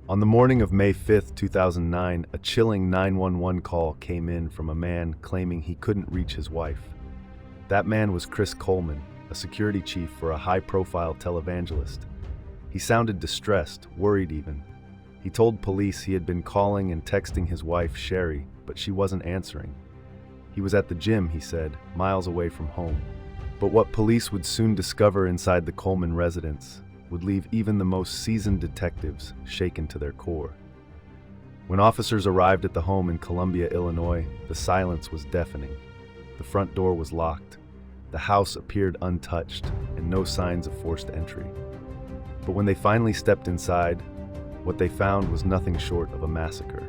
On the morning of May 5, 2009, a chilling 911 call came in from a man claiming he couldn't reach his wife. That man was Chris Coleman, a security chief for a high-profile televangelist. He sounded distressed, worried even. He told police he had been calling and texting his wife, Sherry, but she wasn't answering. He was at the gym, he said, miles away from home. But what police would soon discover inside the Coleman residence would leave even the most seasoned detectives shaken to their core. When officers arrived at the home in Columbia, Illinois, the silence was deafening. The front door was locked. The house appeared untouched, and no signs of forced entry. But when they finally stepped inside, what they found was nothing short of a massacre.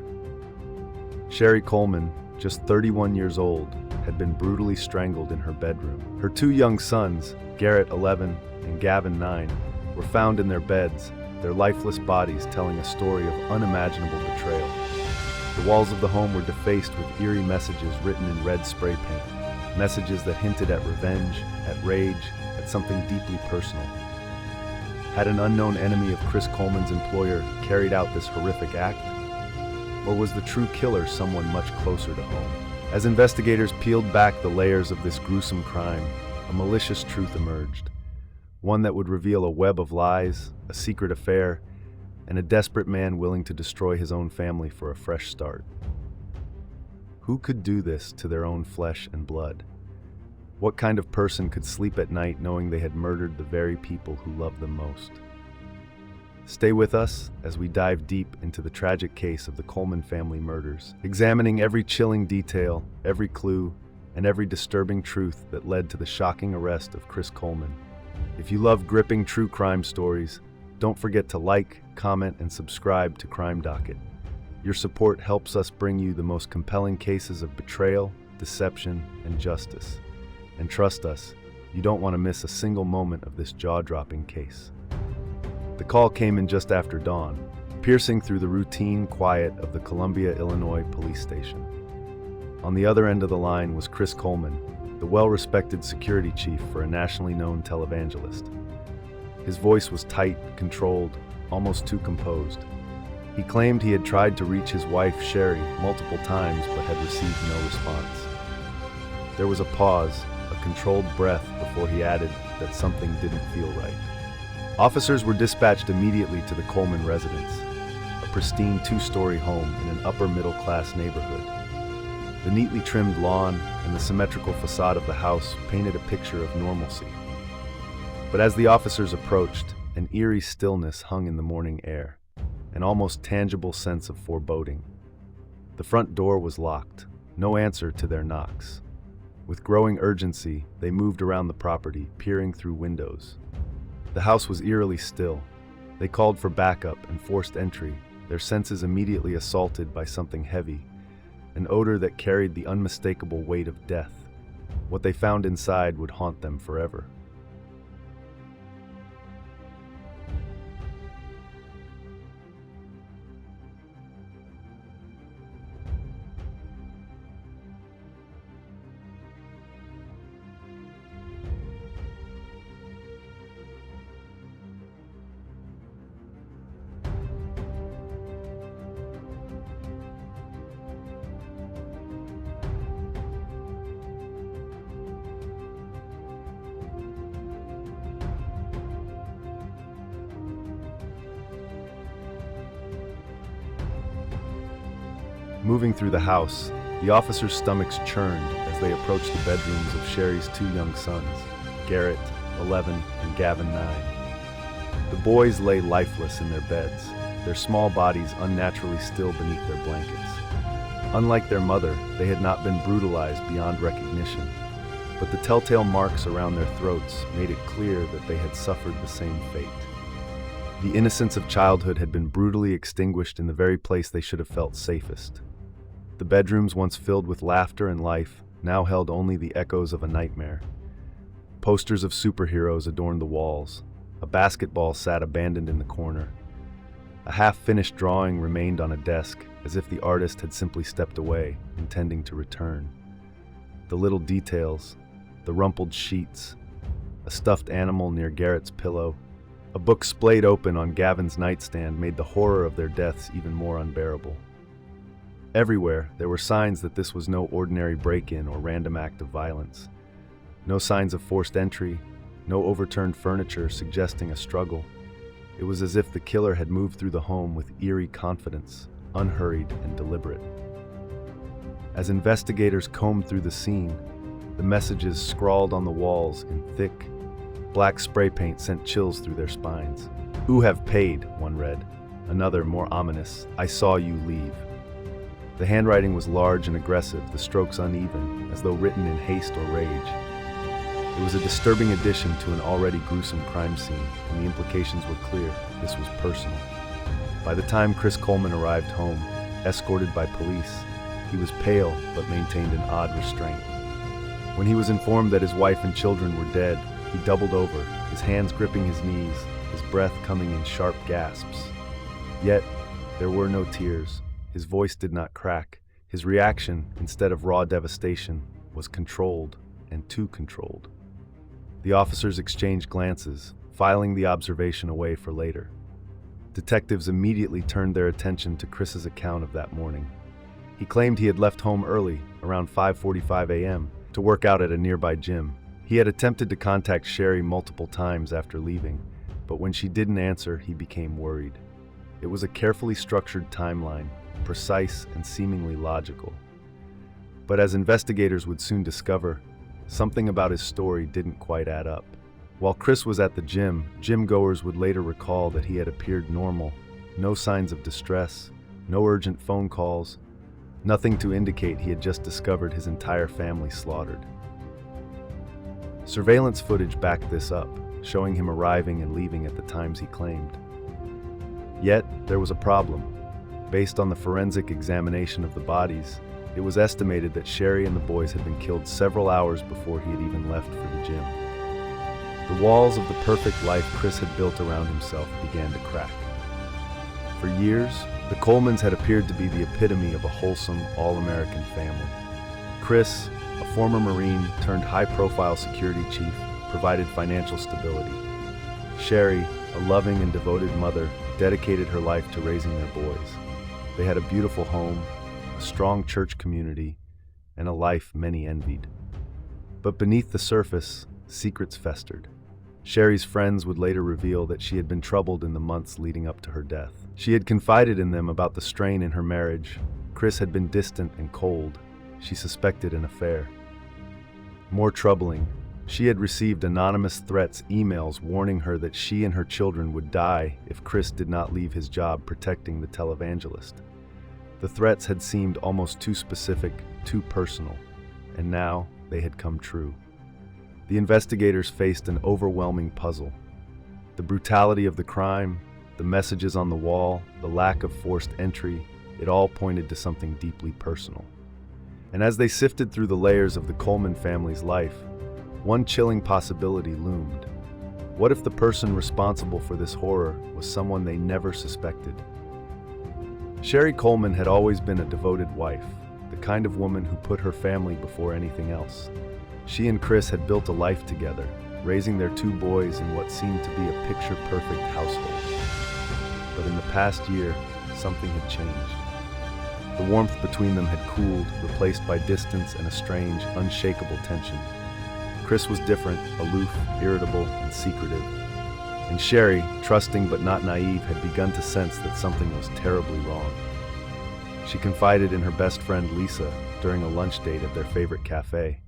Sherry Coleman, just 31 years old, had been brutally strangled in her bedroom. Her two young sons, Garrett, 11, and Gavin, 9, were found in their beds, their lifeless bodies telling a story of unimaginable betrayal. The walls of the home were defaced with eerie messages written in red spray paint, messages that hinted at revenge, at rage, at something deeply personal. Had an unknown enemy of Chris Coleman's employer carried out this horrific act? Or was the true killer someone much closer to home? As investigators peeled back the layers of this gruesome crime, a malicious truth emerged. One that would reveal a web of lies, a secret affair, and a desperate man willing to destroy his own family for a fresh start. Who could do this to their own flesh and blood? What kind of person could sleep at night knowing they had murdered the very people who loved them most? Stay with us as we dive deep into the tragic case of the Coleman family murders, examining every chilling detail, every clue, and every disturbing truth that led to the shocking arrest of Chris Coleman. If you love gripping true crime stories, don't forget to like, comment, and subscribe to Crime Docket. Your support helps us bring you the most compelling cases of betrayal, deception, and justice. And trust us, you don't want to miss a single moment of this jaw-dropping case. The call came in just after dawn, piercing through the routine quiet of the Columbia, Illinois police station. On the other end of the line was Chris Coleman, the well-respected security chief for a nationally known televangelist. His voice was tight, controlled, almost too composed. He claimed he had tried to reach his wife, Sherry, multiple times but had received no response. There was a pause, a controlled breath before he added that something didn't feel right. Officers were dispatched immediately to the Coleman residence, a pristine two-story home in an upper-middle-class neighborhood. The neatly trimmed lawn and the symmetrical facade of the house painted a picture of normalcy. But as the officers approached, an eerie stillness hung in the morning air, an almost tangible sense of foreboding. The front door was locked, no answer to their knocks. With growing urgency, they moved around the property, peering through windows. The house was eerily still. They called for backup and forced entry, their senses immediately assaulted by something heavy, an odor that carried the unmistakable weight of death. What they found inside would haunt them forever. Moving through the house, the officers' stomachs churned as they approached the bedrooms of Sherry's two young sons, Garrett, 11, and Gavin, 9. The boys lay lifeless in their beds, their small bodies unnaturally still beneath their blankets. Unlike their mother, they had not been brutalized beyond recognition, but the telltale marks around their throats made it clear that they had suffered the same fate. The innocence of childhood had been brutally extinguished in the very place they should have felt safest. The bedrooms, once filled with laughter and life, now held only the echoes of a nightmare. Posters of superheroes adorned the walls. A basketball sat abandoned in the corner. A half-finished drawing remained on a desk, as if the artist had simply stepped away, intending to return. The little details, the rumpled sheets, a stuffed animal near Garrett's pillow, A book splayed open on Gavin's nightstand made the horror of their deaths even more unbearable. Everywhere, there were signs that this was no ordinary break-in or random act of violence. No signs of forced entry, no overturned furniture suggesting a struggle. It was as if the killer had moved through the home with eerie confidence, unhurried and deliberate. As investigators combed through the scene, the messages scrawled on the walls in thick, black spray paint sent chills through their spines. "Who have paid," one read. Another, more ominous, "I saw you leave." The handwriting was large and aggressive, the strokes uneven, as though written in haste or rage. It was a disturbing addition to an already gruesome crime scene, and the implications were clear. This was personal. By the time Chris Coleman arrived home, escorted by police, he was pale but maintained an odd restraint. When he was informed that his wife and children were dead, he doubled over, his hands gripping his knees, his breath coming in sharp gasps. Yet, there were no tears. His voice did not crack. His reaction, instead of raw devastation, was controlled, and too controlled. The officers exchanged glances, filing the observation away for later. Detectives immediately turned their attention to Chris's account of that morning. He claimed he had left home early, around 5:45 a.m., to work out at a nearby gym. He had attempted to contact Sherry multiple times after leaving, but when she didn't answer, he became worried. It was a carefully structured timeline, precise and seemingly logical. But as investigators would soon discover, something about his story didn't quite add up. While Chris was at the gym, gym-goers would later recall that he had appeared normal, no signs of distress, no urgent phone calls, nothing to indicate he had just discovered his entire family slaughtered. Surveillance footage backed this up, showing him arriving and leaving at the times he claimed. Yet, there was a problem. Based on the forensic examination of the bodies, it was estimated that Sherry and the boys had been killed several hours before he had even left for the gym. The walls of the perfect life Chris had built around himself began to crack. For years, the Colemans had appeared to be the epitome of a wholesome, all-American family. Chris, a former Marine turned high-profile security chief, provided financial stability. Sherry, a loving and devoted mother, dedicated her life to raising their boys. They had a beautiful home, a strong church community, and a life many envied. But beneath the surface, secrets festered. Sherry's friends would later reveal that she had been troubled in the months leading up to her death. She had confided in them about the strain in her marriage. Chris had been distant and cold. She suspected an affair. More troubling, she had received anonymous threats, emails warning her that she and her children would die if Chris did not leave his job protecting the televangelist. The threats had seemed almost too specific, too personal, and now they had come true. The investigators faced an overwhelming puzzle. The brutality of the crime, the messages on the wall, the lack of forced entry, it all pointed to something deeply personal. And as they sifted through the layers of the Coleman family's life, one chilling possibility loomed. What if the person responsible for this horror was someone they never suspected? Sherry Coleman had always been a devoted wife, the kind of woman who put her family before anything else. She and Chris had built a life together, raising their two boys in what seemed to be a picture-perfect household. But in the past year, something had changed. The warmth between them had cooled, replaced by distance and a strange, unshakable tension. Chris was different, aloof, irritable, and secretive. And Sherry, trusting but not naive, had begun to sense that something was terribly wrong. She confided in her best friend Lisa during a lunch date at their favorite cafe.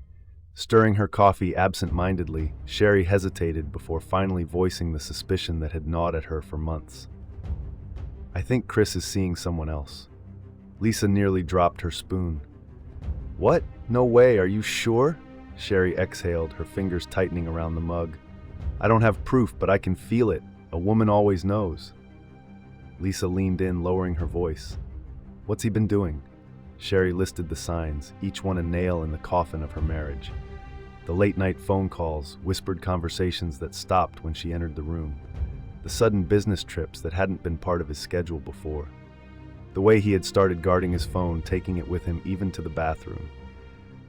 Stirring her coffee absent-mindedly, Sherry hesitated before finally voicing the suspicion that had gnawed at her for months. "I think Chris is seeing someone else." Lisa nearly dropped her spoon. "What? No way, are you sure?" Sherry exhaled, her fingers tightening around the mug. "I don't have proof, but I can feel it. A woman always knows." Lisa leaned in, lowering her voice. "What's he been doing?" Sherry listed the signs, each one a nail in the coffin of her marriage. The late-night phone calls, whispered conversations that stopped when she entered the room. The sudden business trips that hadn't been part of his schedule before. The way he had started guarding his phone, taking it with him even to the bathroom.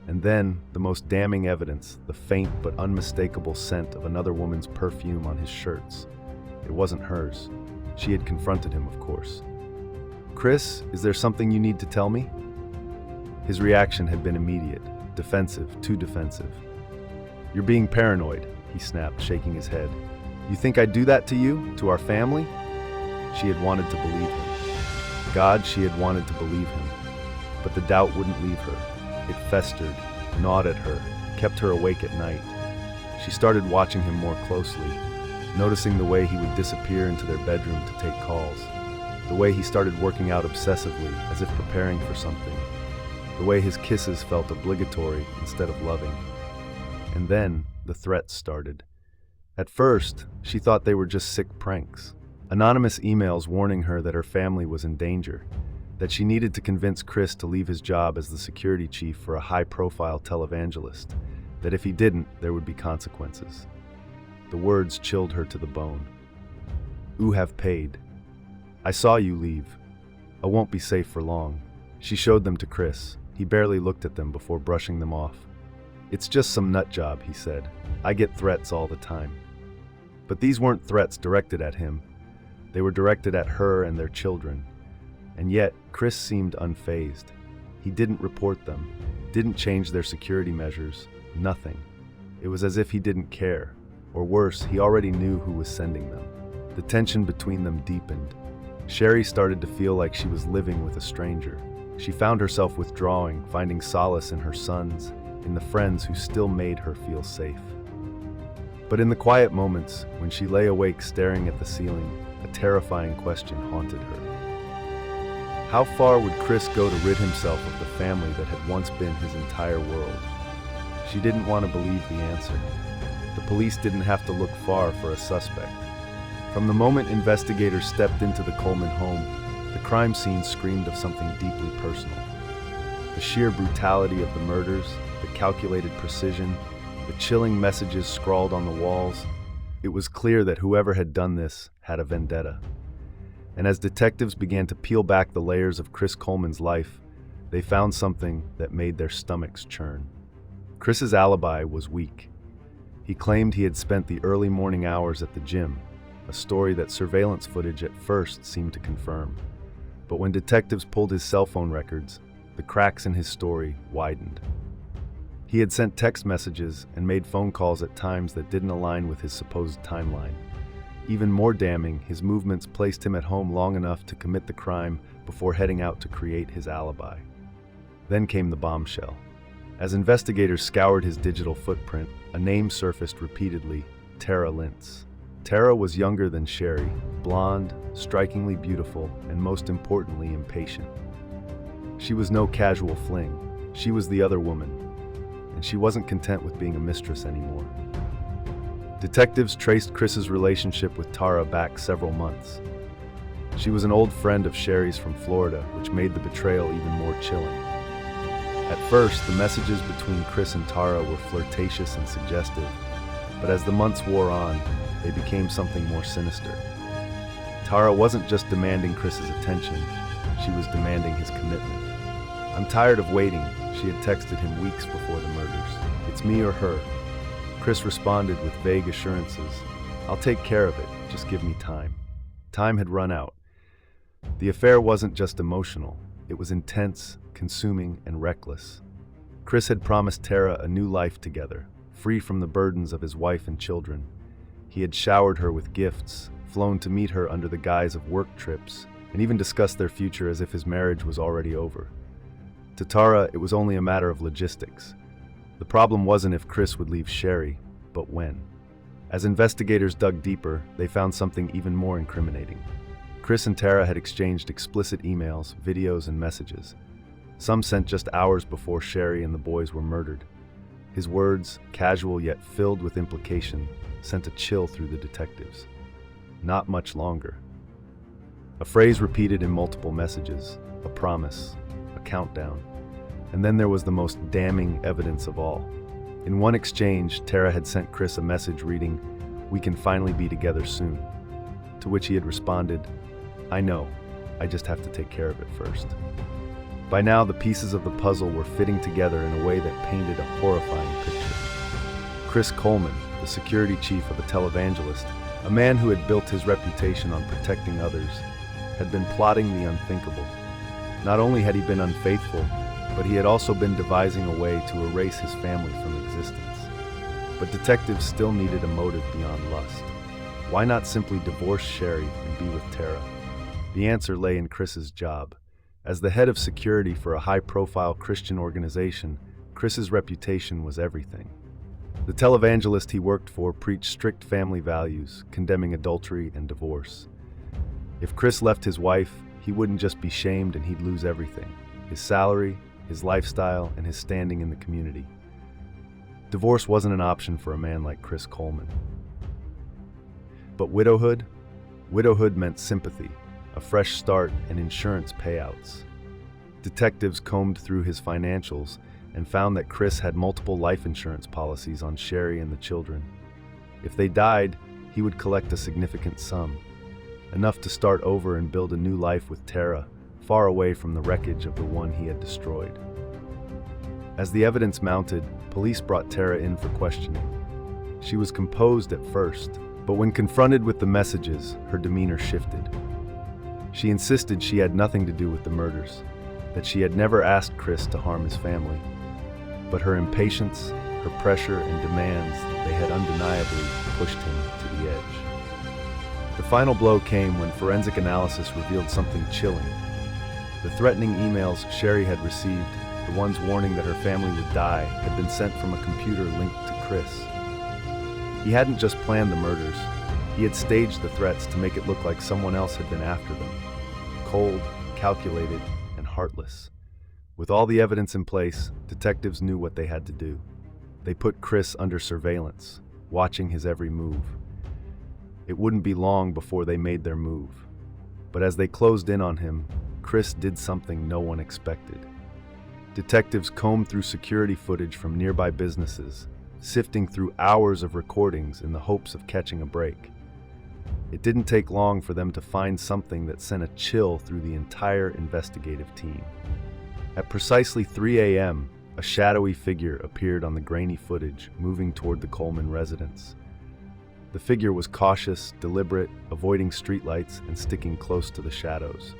And then, the most damning evidence, the faint but unmistakable scent of another woman's perfume on his shirts. It wasn't hers. She had confronted him, of course. "Chris, is there something you need to tell me?" His reaction had been immediate, defensive, too defensive. "You're being paranoid," he snapped, shaking his head. "You think I'd do that to you, to our family?" She had wanted to believe him. God, she had wanted to believe him. But the doubt wouldn't leave her. It festered, gnawed at her, kept her awake at night. She started watching him more closely, noticing the way he would disappear into their bedroom to take calls, the way he started working out obsessively as if preparing for something, the way his kisses felt obligatory instead of loving. And then the threats started. At first, she thought they were just sick pranks. Anonymous emails warning her that her family was in danger, that she needed to convince Chris to leave his job as the security chief for a high-profile televangelist, that if he didn't, there would be consequences. The words chilled her to the bone. "You have paid. I saw you leave. I won't be safe for long." She showed them to Chris. He barely looked at them before brushing them off. "It's just some nut job," he said. "I get threats all the time." But these weren't threats directed at him. They were directed at her and their children. And yet, Chris seemed unfazed. He didn't report them, didn't change their security measures, nothing. It was as if he didn't care, or worse, he already knew who was sending them. The tension between them deepened. Sherry started to feel like she was living with a stranger. She found herself withdrawing, finding solace in her sons, in the friends who still made her feel safe. But in the quiet moments, when she lay awake staring at the ceiling, a terrifying question haunted her. How far would Chris go to rid himself of the family that had once been his entire world? She didn't want to believe the answer. The police didn't have to look far for a suspect. From the moment investigators stepped into the Coleman home, the crime scene screamed of something deeply personal. The sheer brutality of the murders, the calculated precision, the chilling messages scrawled on the walls. It was clear that whoever had done this had a vendetta. And as detectives began to peel back the layers of Chris Coleman's life, they found something that made their stomachs churn. Chris's alibi was weak. He claimed he had spent the early morning hours at the gym, a story that surveillance footage at first seemed to confirm. But when detectives pulled his cell phone records, the cracks in his story widened. He had sent text messages and made phone calls at times that didn't align with his supposed timeline. Even more damning, his movements placed him at home long enough to commit the crime before heading out to create his alibi. Then came the bombshell. As investigators scoured his digital footprint, a name surfaced repeatedly: Tara Lintz. Tara was younger than Sherry, blonde, strikingly beautiful, and most importantly, impatient. She was no casual fling. She was the other woman, and she wasn't content with being a mistress anymore. Detectives traced Chris's relationship with Tara back several months. She was an old friend of Sherry's from Florida, which made the betrayal even more chilling. At first, the messages between Chris and Tara were flirtatious and suggestive, but as the months wore on, they became something more sinister. Tara wasn't just demanding Chris's attention, she was demanding his commitment. "I'm tired of waiting," she had texted him weeks before the murders. "It's me or her." Chris responded with vague assurances. "I'll take care of it, just give me time." Time had run out. The affair wasn't just emotional, it was intense, consuming, and reckless. Chris had promised Tara a new life together, free from the burdens of his wife and children. He had showered her with gifts, flown to meet her under the guise of work trips, and even discussed their future as if his marriage was already over. To Tara, it was only a matter of logistics. The problem wasn't if Chris would leave Sherry, but when. As investigators dug deeper, they found something even more incriminating. Chris and Tara had exchanged explicit emails, videos, and messages. Some sent just hours before Sherry and the boys were murdered. His words, casual yet filled with implication, sent a chill through the detectives. Not much longer. A phrase repeated in multiple messages, a promise, a countdown. And then there was the most damning evidence of all. In one exchange, Tara had sent Chris a message reading, "We can finally be together soon." To which he had responded, "I know, I just have to take care of it first." By now, the pieces of the puzzle were fitting together in a way that painted a horrifying picture. Chris Coleman, the security chief of a televangelist, a man who had built his reputation on protecting others, had been plotting the unthinkable. Not only had he been unfaithful, but he had also been devising a way to erase his family from existence. But detectives still needed a motive beyond lust. Why not simply divorce Sherry and be with Tara? The answer lay in Chris's job. As the head of security for a high-profile Christian organization, Chris's reputation was everything. The televangelist he worked for preached strict family values, condemning adultery and divorce. If Chris left his wife, he wouldn't just be shamed and he'd lose everything: his salary, his lifestyle, and his standing in the community. Divorce wasn't an option for a man like Chris Coleman. But widowhood? Widowhood meant sympathy, a fresh start, and insurance payouts. Detectives combed through his financials and found that Chris had multiple life insurance policies on Sherry and the children. If they died, he would collect a significant sum, enough to start over and build a new life with Tara, far away from the wreckage of the one he had destroyed. As the evidence mounted, police brought Tara in for questioning. She was composed at first, but when confronted with the messages, her demeanor shifted. She insisted she had nothing to do with the murders, that she had never asked Chris to harm his family. But her impatience, her pressure, and demands, they had undeniably pushed him to the edge. The final blow came when forensic analysis revealed something chilling. The threatening emails Sherry had received, the ones warning that her family would die, had been sent from a computer linked to Chris. He hadn't just planned the murders, he had staged the threats to make it look like someone else had been after them. Cold, calculated, and heartless. With all the evidence in place, detectives knew what they had to do. They put Chris under surveillance, watching his every move. It wouldn't be long before they made their move. But as they closed in on him, Chris did something no one expected. Detectives combed through security footage from nearby businesses, sifting through hours of recordings in the hopes of catching a break. It didn't take long for them to find something that sent a chill through the entire investigative team. At precisely 3 a.m., a shadowy figure appeared on the grainy footage, moving toward the Coleman residence. The figure was cautious, deliberate, avoiding streetlights and sticking close to the shadows.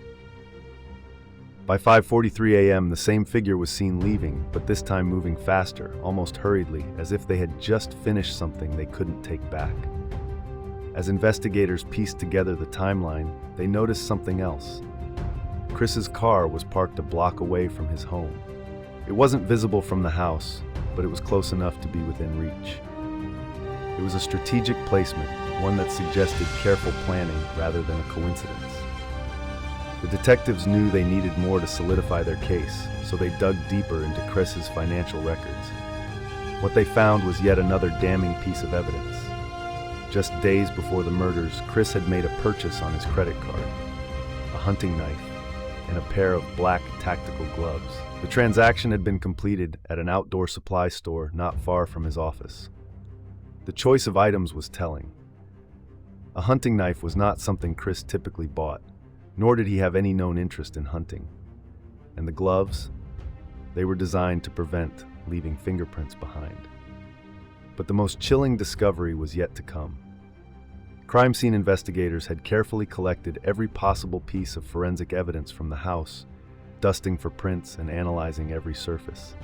By 5:43 a.m., the same figure was seen leaving, but this time moving faster, almost hurriedly, as if they had just finished something they couldn't take back. As investigators pieced together the timeline, they noticed something else. Chris's car was parked a block away from his home. It wasn't visible from the house, but it was close enough to be within reach. It was a strategic placement, one that suggested careful planning rather than a coincidence. The detectives knew they needed more to solidify their case, so they dug deeper into Chris's financial records. What they found was yet another damning piece of evidence. Just days before the murders, Chris had made a purchase on his credit card: a hunting knife and a pair of black tactical gloves. The transaction had been completed at an outdoor supply store not far from his office. The choice of items was telling. A hunting knife was not something Chris typically bought, nor did he have any known interest in hunting. And the gloves? They were designed to prevent leaving fingerprints behind. But the most chilling discovery was yet to come. Crime scene investigators had carefully collected every possible piece of forensic evidence from the house, dusting for prints and analyzing every surface.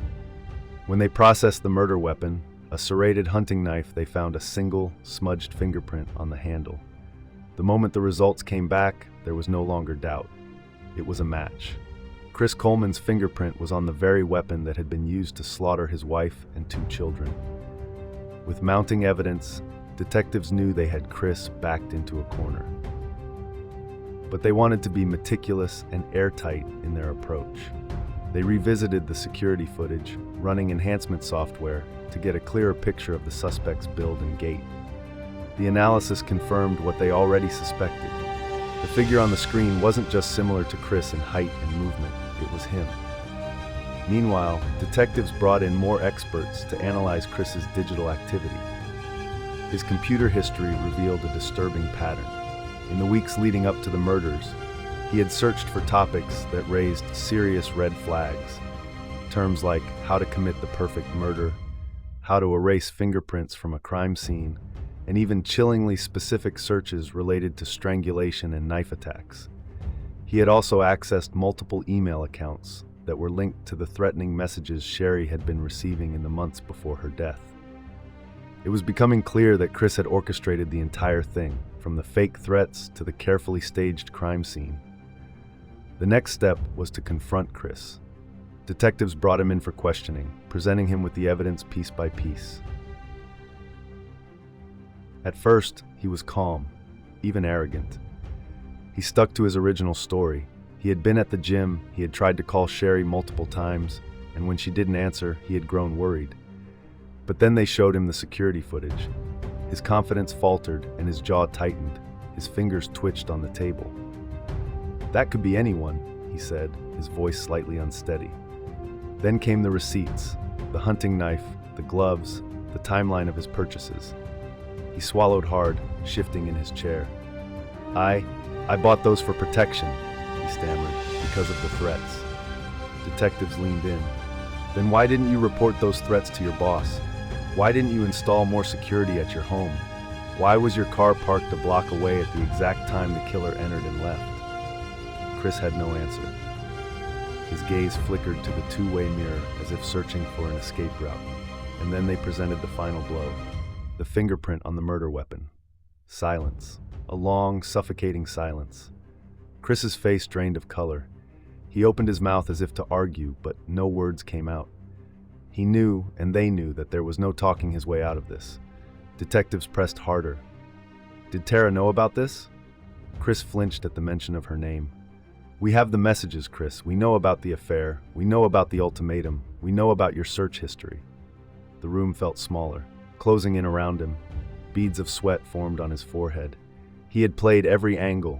When they processed the murder weapon, a serrated hunting knife, they found a single, smudged fingerprint on the handle. The moment the results came back, there was no longer doubt. It was a match. Chris Coleman's fingerprint was on the very weapon that had been used to slaughter his wife and 2 children. With mounting evidence, detectives knew they had Chris backed into a corner. But they wanted to be meticulous and airtight in their approach. They revisited the security footage, running enhancement software to get a clearer picture of the suspect's build and gait. The analysis confirmed what they already suspected. The figure on the screen wasn't just similar to Chris in height and movement, it was him. Meanwhile, detectives brought in more experts to analyze Chris's digital activity. His computer history revealed a disturbing pattern. In the weeks leading up to the murders, he had searched for topics that raised serious red flags. Terms like how to commit the perfect murder, how to erase fingerprints from a crime scene, and even chillingly specific searches related to strangulation and knife attacks. He had also accessed multiple email accounts that were linked to the threatening messages Sherry had been receiving in the months before her death. It was becoming clear that Chris had orchestrated the entire thing, from the fake threats to the carefully staged crime scene. The next step was to confront Chris. Detectives brought him in for questioning, presenting him with the evidence piece by piece. At first, he was calm, even arrogant. He stuck to his original story. He had been at the gym, he had tried to call Sherry multiple times, and when she didn't answer, he had grown worried. But then they showed him the security footage. His confidence faltered and his jaw tightened. His fingers twitched on the table. "That could be anyone," he said, his voice slightly unsteady. Then came the receipts, the hunting knife, the gloves, the timeline of his purchases. He swallowed hard, shifting in his chair. I bought those for protection," he stammered, "because of the threats." Detectives leaned in. "Then why didn't you report those threats to your boss? Why didn't you install more security at your home? Why was your car parked a block away at the exact time the killer entered and left?" Chris had no answer. His gaze flickered to the two-way mirror as if searching for an escape route, and then they presented the final blow, the fingerprint on the murder weapon. Silence. A long, suffocating silence. Chris's face drained of color. He opened his mouth as if to argue, but no words came out. He knew, and they knew, that there was no talking his way out of this. Detectives pressed harder. "Did Tara know about this?" Chris flinched at the mention of her name. "We have the messages, Chris. We know about the affair. We know about the ultimatum. We know about your search history." The room felt smaller, closing in around him. Beads of sweat formed on his forehead. He had played every angle,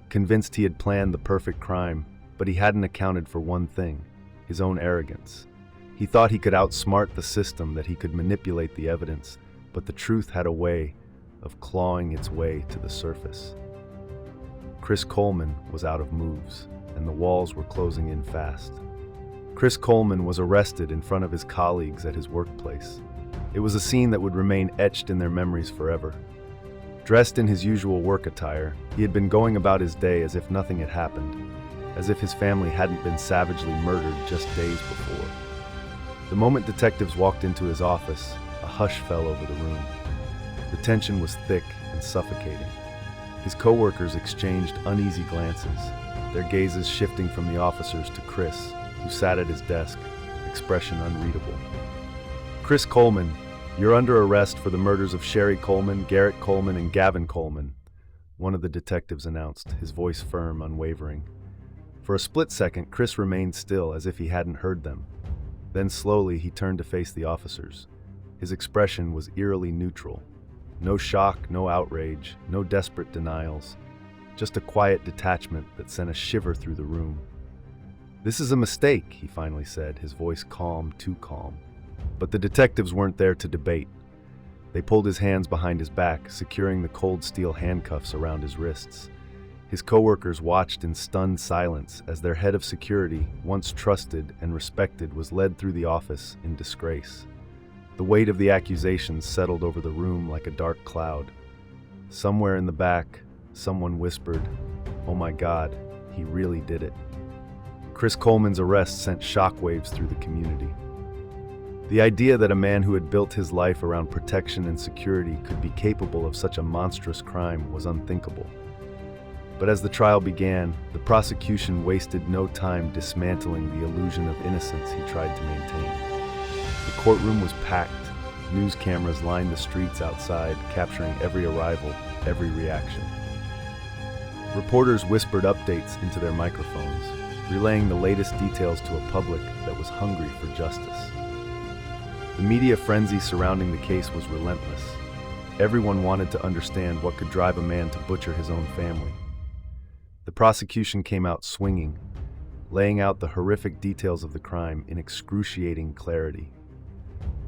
convinced he had planned the perfect crime, but he hadn't accounted for one thing: his own arrogance. He thought he could outsmart the system, that he could manipulate the evidence, but the truth had a way of clawing its way to the surface. Chris Coleman was out of moves, and the walls were closing in fast. Chris Coleman was arrested in front of his colleagues at his workplace. It was a scene that would remain etched in their memories forever. Dressed in his usual work attire, he had been going about his day as if nothing had happened, as if his family hadn't been savagely murdered just days before. The moment detectives walked into his office, a hush fell over the room. The tension was thick and suffocating. His coworkers exchanged uneasy glances, their gazes shifting from the officers to Chris, who sat at his desk, expression unreadable. "Chris Coleman, you're under arrest for the murders of Sherry Coleman, Garrett Coleman, and Gavin Coleman," one of the detectives announced, his voice firm, unwavering. For a split second, Chris remained still, as if he hadn't heard them. Then slowly he turned to face the officers. His expression was eerily neutral. No shock, no outrage, no desperate denials. Just a quiet detachment that sent a shiver through the room. "This is a mistake," he finally said, his voice calm, too calm. But the detectives weren't there to debate. They pulled his hands behind his back, securing the cold steel handcuffs around his wrists. His coworkers watched in stunned silence as their head of security, once trusted and respected, was led through the office in disgrace. The weight of the accusations settled over the room like a dark cloud. Somewhere in the back, someone whispered, "Oh my God, he really did it." Chris Coleman's arrest sent shockwaves through the community. The idea that a man who had built his life around protection and security could be capable of such a monstrous crime was unthinkable. But as the trial began, the prosecution wasted no time dismantling the illusion of innocence he tried to maintain. The courtroom was packed. News cameras lined the streets outside, capturing every arrival, every reaction. Reporters whispered updates into their microphones, relaying the latest details to a public that was hungry for justice. The media frenzy surrounding the case was relentless. Everyone wanted to understand what could drive a man to butcher his own family. The prosecution came out swinging, laying out the horrific details of the crime in excruciating clarity.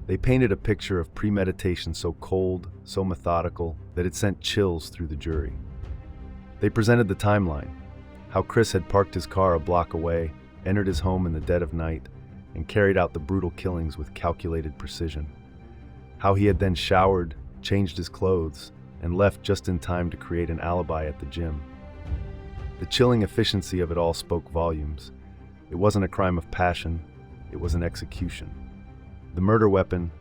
They painted a picture of premeditation so cold, so methodical, that it sent chills through the jury. They presented the timeline, how Chris had parked his car a block away, entered his home in the dead of night, and carried out the brutal killings with calculated precision. how he had then showered, changed his clothes, and left just in time to create an alibi at the gym. The chilling efficiency of it all spoke volumes. It wasn't a crime of passion, it was an execution. The murder weapon,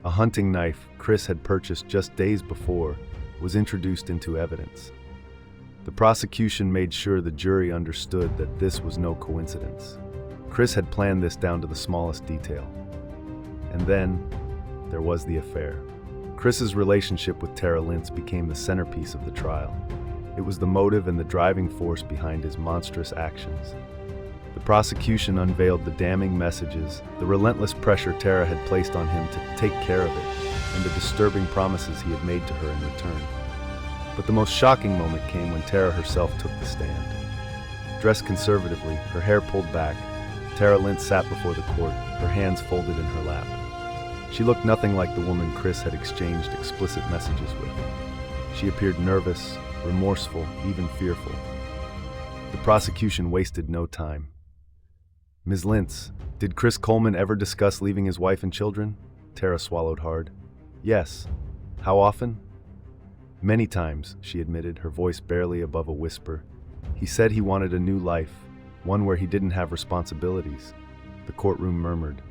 a hunting knife Chris had purchased just days before, was introduced into evidence. The prosecution made sure the jury understood that this was no coincidence. Chris had planned this down to the smallest detail. And then, there was the affair. Chris's relationship with Tara Lintz became the centerpiece of the trial. It was the motive and the driving force behind his monstrous actions. The prosecution unveiled the damning messages, the relentless pressure Tara had placed on him to take care of it, and the disturbing promises he had made to her in return. But the most shocking moment came when Tara herself took the stand. Dressed conservatively, her hair pulled back, Tara Lintz sat before the court, her hands folded in her lap. She looked nothing like the woman Chris had exchanged explicit messages with. She appeared nervous, remorseful, even fearful. The prosecution wasted no time. "Ms. Lintz, did Chris Coleman ever discuss leaving his wife and children?" Tara swallowed hard. "Yes. How often?" "Many times," she admitted, her voice barely above a whisper. "He said he wanted a new life, one where he didn't have responsibilities." The courtroom murmured.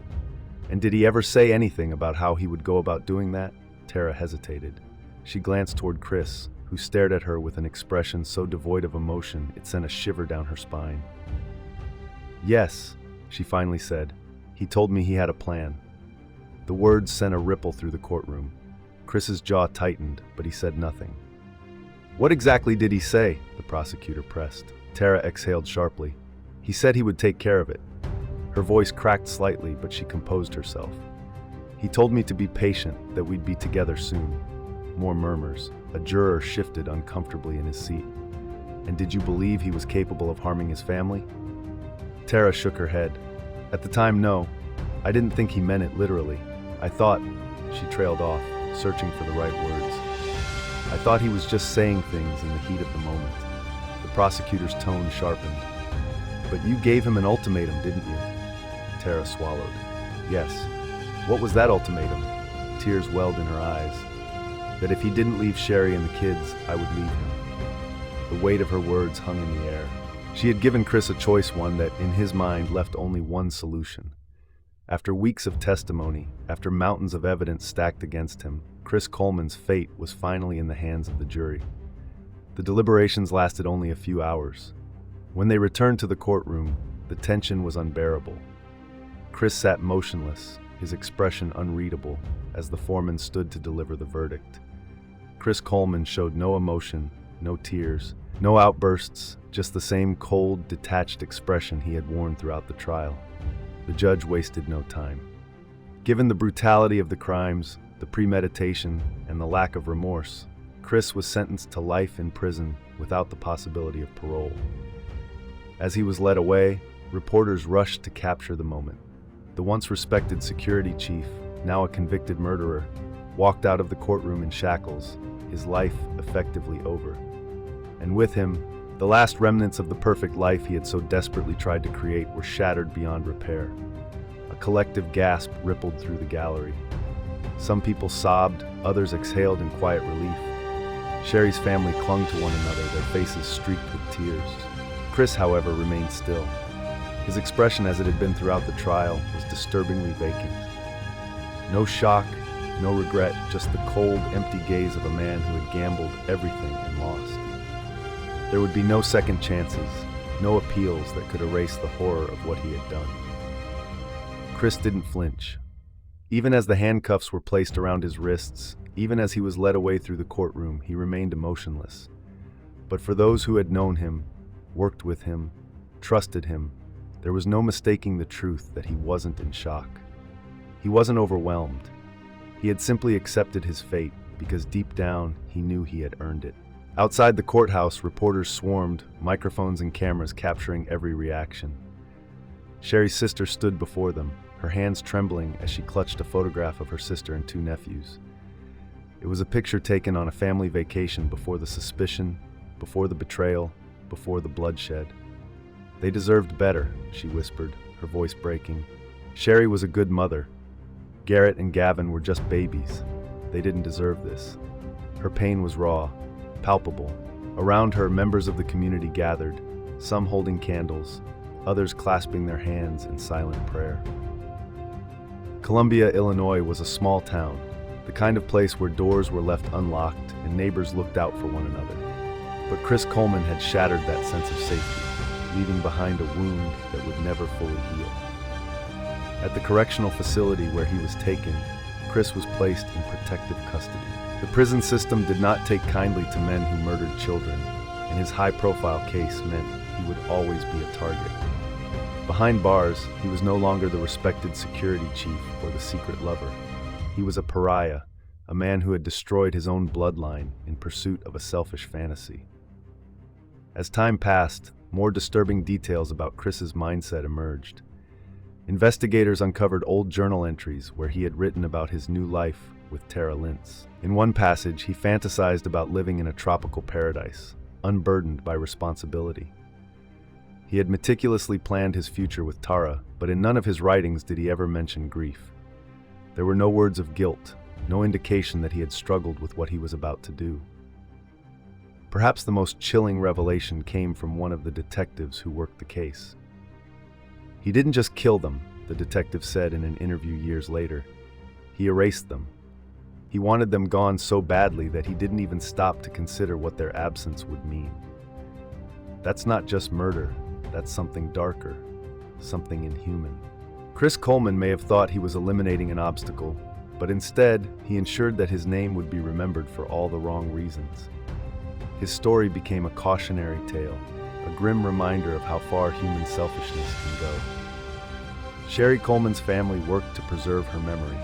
"And did he ever say anything about how he would go about doing that?" Tara hesitated. She glanced toward Chris, who stared at her with an expression so devoid of emotion it sent a shiver down her spine. "Yes," she finally said. "He told me he had a plan." The words sent a ripple through the courtroom. Chris's jaw tightened, but he said nothing. "What exactly did he say?" the prosecutor pressed. Tara exhaled sharply. "He said he would take care of it." Her voice cracked slightly, but she composed herself. "He told me to be patient, that we'd be together soon." More murmurs. A juror shifted uncomfortably in his seat. "And did you believe he was capable of harming his family?" Tara shook her head. "At the time, no. I didn't think he meant it literally. I thought—" She trailed off, searching for the right words. "I thought he was just saying things in the heat of the moment." The prosecutor's tone sharpened. "But you gave him an ultimatum, didn't you?" Tara swallowed. "Yes." "What was that ultimatum?" Tears welled in her eyes. "That if he didn't leave Sherry and the kids, I would leave him." The weight of her words hung in the air. She had given Chris a choice, one that, in his mind, left only one solution. After weeks of testimony, after mountains of evidence stacked against him, Chris Coleman's fate was finally in the hands of the jury. The deliberations lasted only a few hours. When they returned to the courtroom, the tension was unbearable. Chris sat motionless, his expression unreadable, as the foreman stood to deliver the verdict. Chris Coleman showed no emotion, no tears, no outbursts, just the same cold, detached expression he had worn throughout the trial. The judge wasted no time. Given the brutality of the crimes, the premeditation, and the lack of remorse, Chris was sentenced to life in prison without the possibility of parole. As he was led away, reporters rushed to capture the moment. The once respected security chief, now a convicted murderer, walked out of the courtroom in shackles, his life effectively over. And with him, the last remnants of the perfect life he had so desperately tried to create were shattered beyond repair. A collective gasp rippled through the gallery. Some people sobbed, others exhaled in quiet relief. Sherry's family clung to one another, their faces streaked with tears. Chris, however, remained still. His expression, as it had been throughout the trial, was disturbingly vacant. No shock, no regret, just the cold, empty gaze of a man who had gambled everything and lost. There would be no second chances, no appeals that could erase the horror of what he had done. Chris didn't flinch. Even as the handcuffs were placed around his wrists, even as he was led away through the courtroom, he remained emotionless. But for those who had known him, worked with him, trusted him, there was no mistaking the truth that he wasn't in shock. He wasn't overwhelmed. He had simply accepted his fate because deep down he knew he had earned it. Outside the courthouse, reporters swarmed, microphones and cameras capturing every reaction. Sherry's sister stood before them, her hands trembling as she clutched a photograph of her sister and two nephews. It was a picture taken on a family vacation before the suspicion, before the betrayal, before the bloodshed. "They deserved better," she whispered, her voice breaking. "Sherry was a good mother. Garrett and Gavin were just babies. they didn't deserve this. Her pain was raw, palpable. Around her, members of the community gathered, some holding candles, others clasping their hands in silent prayer. Columbia, Illinois was a small town, the kind of place where doors were left unlocked and neighbors looked out for one another. But Chris Coleman had shattered that sense of safety, leaving behind a wound that would never fully heal. At the correctional facility where he was taken, Chris was placed in protective custody. The prison system did not take kindly to men who murdered children, and his high-profile case meant he would always be a target. Behind bars, he was no longer the respected security chief or the secret lover. He was a pariah, a man who had destroyed his own bloodline in pursuit of a selfish fantasy. As time passed, more disturbing details about Chris's mindset emerged. Investigators uncovered old journal entries where he had written about his new life with Tara Lintz. In one passage, he fantasized about living in a tropical paradise, unburdened by responsibility. He had meticulously planned his future with Tara, but in none of his writings did he ever mention grief. There were no words of guilt, no indication that he had struggled with what he was about to do. Perhaps the most chilling revelation came from one of the detectives who worked the case. He didn't just kill them, the detective said in an interview years later. He erased them. He wanted them gone so badly that he didn't even stop to consider what their absence would mean. That's not just murder, that's something darker, something inhuman. Chris Coleman may have thought he was eliminating an obstacle, but instead, he ensured that his name would be remembered for all the wrong reasons. His story became a cautionary tale, a grim reminder of how far human selfishness can go. Sherry Coleman's family worked to preserve her memory,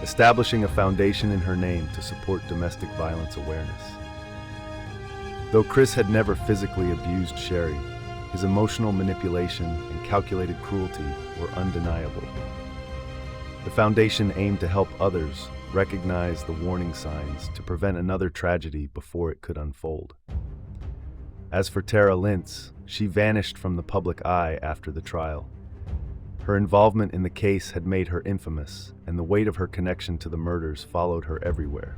establishing a foundation in her name to support domestic violence awareness. Though Chris had never physically abused Sherry, his emotional manipulation and calculated cruelty were undeniable. The foundation aimed to help others recognize the warning signs to prevent another tragedy before it could unfold. As for Tara Lintz, she vanished from the public eye after the trial. Her involvement in the case had made her infamous, and the weight of her connection to the murders followed her everywhere.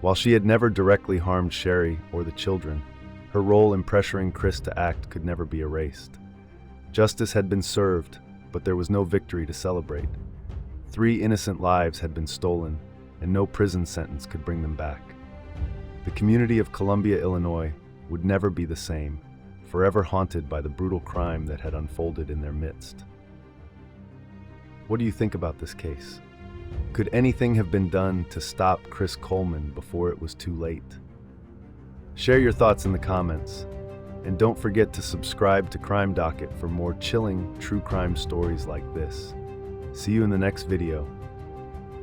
While she had never directly harmed Sherry or the children, her role in pressuring Chris to act could never be erased. Justice had been served, but there was no victory to celebrate. 3 innocent lives had been stolen, and no prison sentence could bring them back. The community of Columbia, Illinois, would never be the same, forever haunted by the brutal crime that had unfolded in their midst. What do you think about this case? Could anything have been done to stop Chris Coleman before it was too late? Share your thoughts in the comments, and don't forget to subscribe to Crime Docket for more chilling true crime stories like this. See you in the next video.